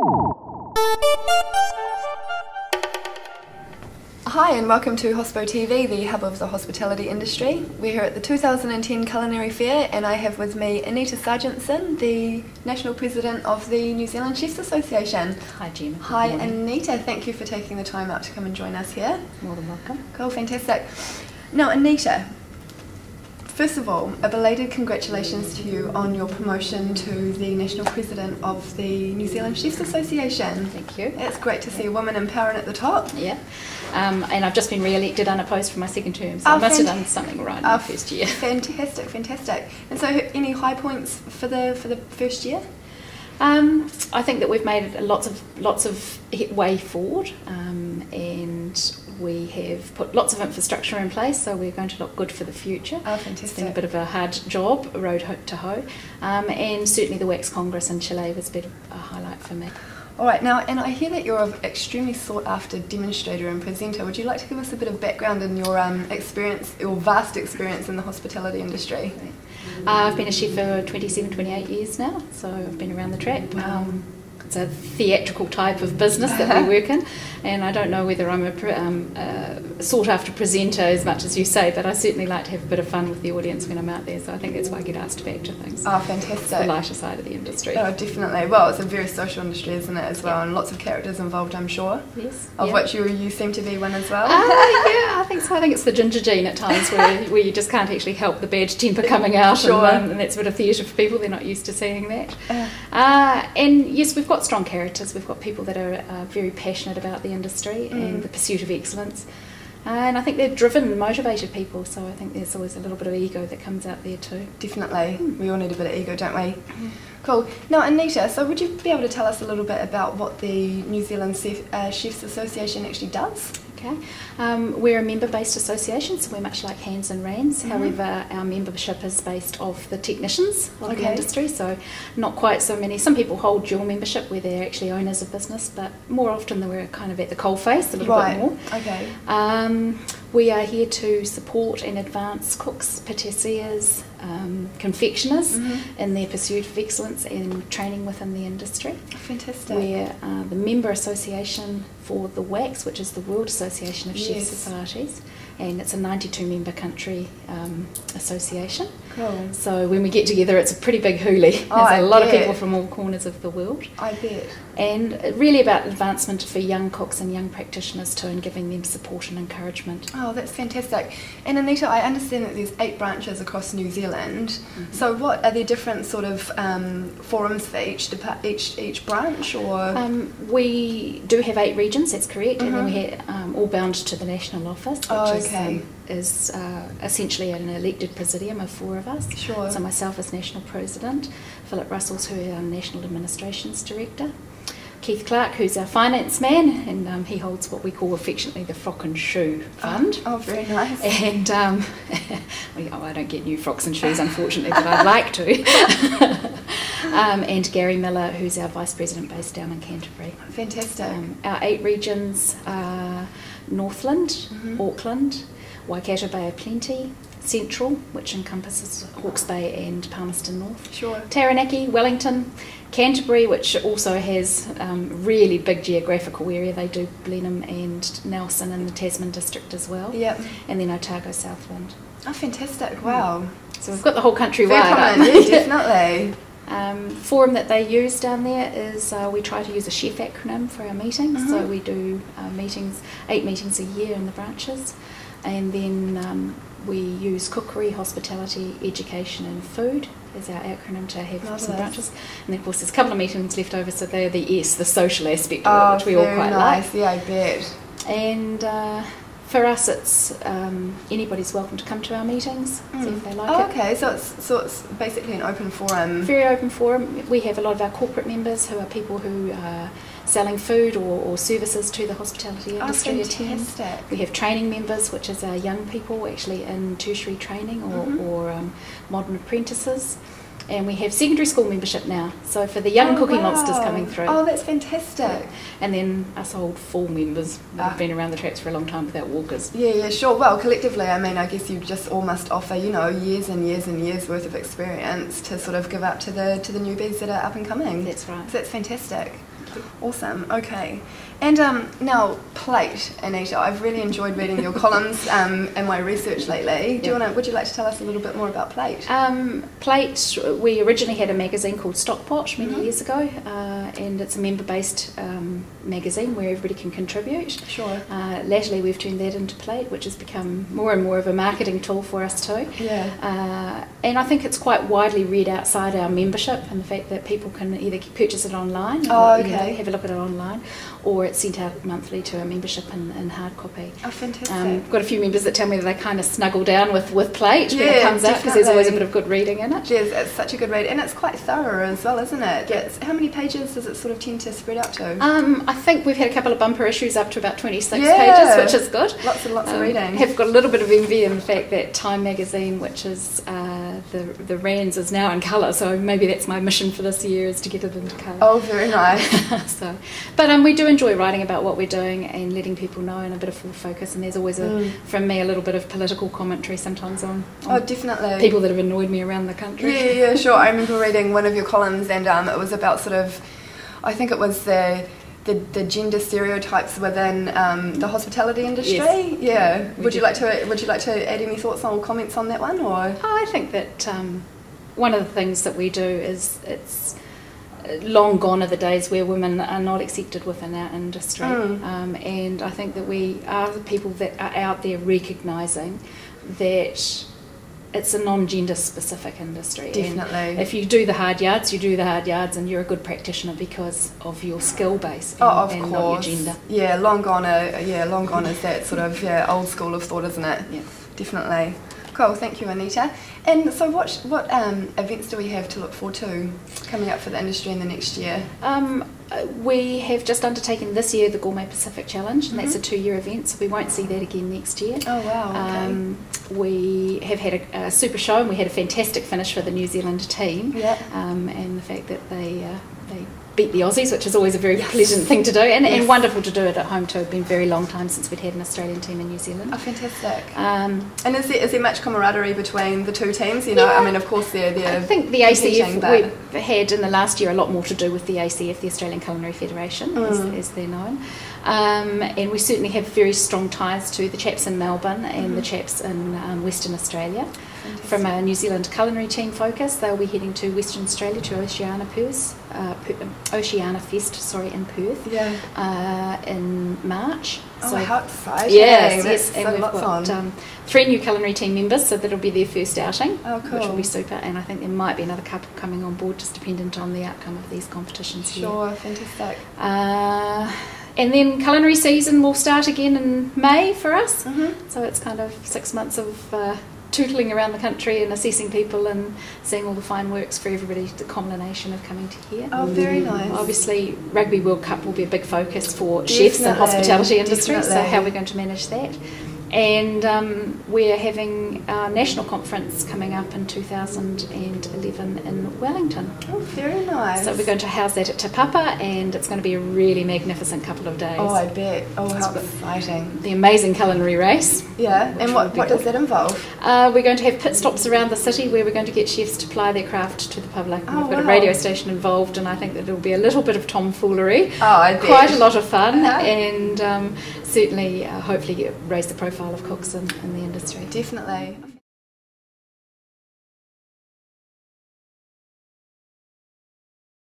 Hi and welcome to Hospo TV, the hub of the hospitality industry. We're here at the 2010 Culinary Fair and I have with me Anita Sarginson, the National President of the New Zealand Chefs Association. Hi Gemma. Hi Anita, thank you for taking the time out to come and join us here. More than welcome. Cool, fantastic. Now Anita, first of all, a belated congratulations to you on your promotion to the National President of the New Zealand Chefs Association. Thank you. It's great to see a woman in power and at the top. Yeah. And I've just been re-elected unopposed for my second term, so I must have done something right in my first year. Fantastic, fantastic. And so, any high points for the first year? I think that we've made lots of way forward, and we have put lots of infrastructure in place, so we're going to look good for the future. Oh, fantastic. It's been a bit of a hard job, road to hoe, and certainly the Wax Congress in Chile was a bit of a highlight for me. Alright, now, and I hear that you're an extremely sought after demonstrator and presenter. Would you like to give us a bit of background in your experience, your vast experience in the hospitality industry? I've been a chef for 27, 28 years now, so I've been around the track. It's a theatrical type of business that we work in, and I don't know whether I'm a sought-after presenter as much as you say, but I certainly like to have a bit of fun with the audience when I'm out there, so I think that's why I get asked back to things. Oh, fantastic. It's the lighter side of the industry. Oh, definitely. Well, it's a very social industry, isn't it, as well, and lots of characters involved, I'm sure. Yes. Of which you seem to be one as well. Yeah, I think so. I think it's the ginger gene at times where you just can't actually help the bad temper coming out, sure. And that's a bit of theatre for people. They're not used to seeing that. And yes, we've got strong characters. We've got people that are very passionate about the industry and the pursuit of excellence. And I think they're driven and motivated people, so I think there's always a little bit of ego that comes out there too. Definitely. We all need a bit of ego, don't we? Cool. Now Anita, so would you be able to tell us a little bit about what the New Zealand Chefs Association actually does? Okay. We're a member-based association, so we're much like Hands and Rands. However, our membership is based off the technicians of the industry, so not quite so many. Some people hold dual membership where they're actually owners of business, but more often we're kind of at the coalface a little bit more. Okay. We are here to support and advance cooks, patissiers, confectioners in their pursuit of excellence and training within the industry. Fantastic. We're the member association for the WACS, which is the World Association of Chef Societies, and it's a 92 member country association. Cool. So when we get together, it's a pretty big hoolie. There's a lot of people from all corners of the world. I bet. And really about advancement for young cooks and young practitioners too, and giving them support and encouragement. Oh, that's fantastic. And Anita, I understand that there's 8 branches across New Zealand. So what are there different sort of forums for each branch, or? We do have 8 regions, that's correct, and then we have all bound to the national office, which is essentially an elected presidium of 4 of us. Sure. So myself as national president, Philip Russell's who is our national administrations director, Keith Clark, who's our finance man, and he holds what we call affectionately the Frock and Shoe Fund. Oh, very nice. And I don't get new frocks and shoes, unfortunately, but I'd like to. And Gary Miller, who's our vice president based down in Canterbury. Fantastic. Our 8 regions are Northland, Auckland, Waikato Bay of Plenty, Central, which encompasses Hawke's Bay and Palmerston North, Taranaki, Wellington, Canterbury, which also has really big geographical area. They do Blenheim and Nelson in the Tasman district as well. Yep. And then Otago, Southland. Oh, fantastic. Wow. So we've got the whole country wide up. Yeah, definitely. Forum that they use down there is we try to use a chef acronym for our meetings. So we do 8 meetings a year in the branches, and then we use cookery, hospitality, education and food as our acronym to have some branches. And then of course there's a couple of meetings left over, so they're the S, the social aspect of it, which we all quite like. Yeah, I bet. And for us, it's anybody's welcome to come to our meetings, see if they like it. Okay, so it's basically an open forum. Very open forum. We have a lot of our corporate members who are people who are selling food or services to the hospitality industry attend. We have training members, which is our young people actually in tertiary training or modern apprentices. And we have secondary school membership now, so for the young cookie monsters coming through. Oh, that's fantastic. And then us old full members that have been around the traps for a long time without walkers. Yeah, sure. Well, collectively, I mean, I guess you just all must offer, you know, years and years and years worth of experience to sort of give up to the newbies that are up and coming. That's right. So that's fantastic. Awesome. Okay. And now, plate, Anita. I've really enjoyed reading your columns and my research lately. Would you like to tell us a little bit more about plate? Plate, we originally had a magazine called Stockpot many years ago, and it's a member-based magazine where everybody can contribute. Sure. Latterly, we've turned that into Plate, which has become more and more of a marketing tool for us too. Yeah. And I think it's quite widely read outside our membership, and the fact that people can either purchase it online, or have a look at it online, or it's sent out monthly to our membership in hard copy. Oh, fantastic. I've got a few members that tell me that they kind of snuggle down with Plate when it comes out, because there's always a bit of good reading in it. Yes, it's such a good read, and it's quite thorough as well, isn't it? Yeah. How many pages does it sort of tend to spread out to? I think we've had a couple of bumper issues up to about 26 pages, which is good. Lots and lots of reading. Have got a little bit of envy in the fact that Time magazine, which is the Rands, is now in colour, so maybe that's my mission for this year, is to get it into colour. Oh, very nice. But we do enjoy writing about what we're doing and letting people know, and a bit of full focus, and there's always from me a little bit of political commentary sometimes on definitely people that have annoyed me around the country. Yeah, sure. I remember reading one of your columns, and it was about sort of, I think it was the gender stereotypes within the hospitality industry. Yes. Yeah. Would you like to add any thoughts or comments on that one, or? I think that one of the things that we do is, it's long gone are the days where women are not accepted within our industry, and I think that we are the people that are out there recognising that it's a non-gender specific industry. Definitely. And if you do the hard yards, you do the hard yards, and you're a good practitioner because of your skill base and, of and course. not your gender. Yeah, long gone is that sort of old school of thought, isn't it? Yeah. Definitely. Cool, thank you, Anita. And so what events do we have to look forward to coming up for the industry in the next year? We have just undertaken this year the Gourmet Pacific Challenge, and that's a 2-year event, so we won't see that again next year. Oh wow, okay. We have had a super show, and we had a fantastic finish for the New Zealand team. Yeah. And the fact that they beat the Aussies, which is always a very pleasant thing to do, and wonderful to do it at home too. It's been a very long time since we'd had an Australian team in New Zealand. Oh, fantastic. And is there much camaraderie between the two teams? You know, I mean, of course they're I think the ACF, we've had in the last year a lot more to do with the ACF, the Australian Culinary Federation, as they're known. And we certainly have very strong ties to the chaps in Melbourne and the chaps in Western Australia. Fantastic. From a New Zealand culinary team focus, they'll be heading to Western Australia to Oceania Fest, in Perth, in March. Oh, how exciting! Yes, and we've got 3 new culinary team members, so that'll be their first outing, which will be super. And I think there might be another couple coming on board, just dependent on the outcome of these competitions. Sure, fantastic. And then culinary season will start again in May for us, so it's kind of 6 months of tootling around the country and assessing people and seeing all the fine works for everybody, the combination of coming to here. Oh, very nice. Obviously, Rugby World Cup will be a big focus for chefs and hospitality industry, so how we're going to manage that. And we're having our national conference coming up in 2011 in Wellington. Oh, very nice. So we're going to house that at Te Papa, and it's going to be a really magnificent couple of days. Oh, I bet. Oh, how exciting. The amazing culinary race. Yeah, and what does that involve? We're going to have pit stops around the city where we're going to get chefs to ply their craft to the public. And we've got a radio station involved, and I think that it'll be a little bit of tomfoolery. Oh, I bet. Quite a lot of fun, and certainly, hopefully, raise the profile of cooks in the industry. Definitely.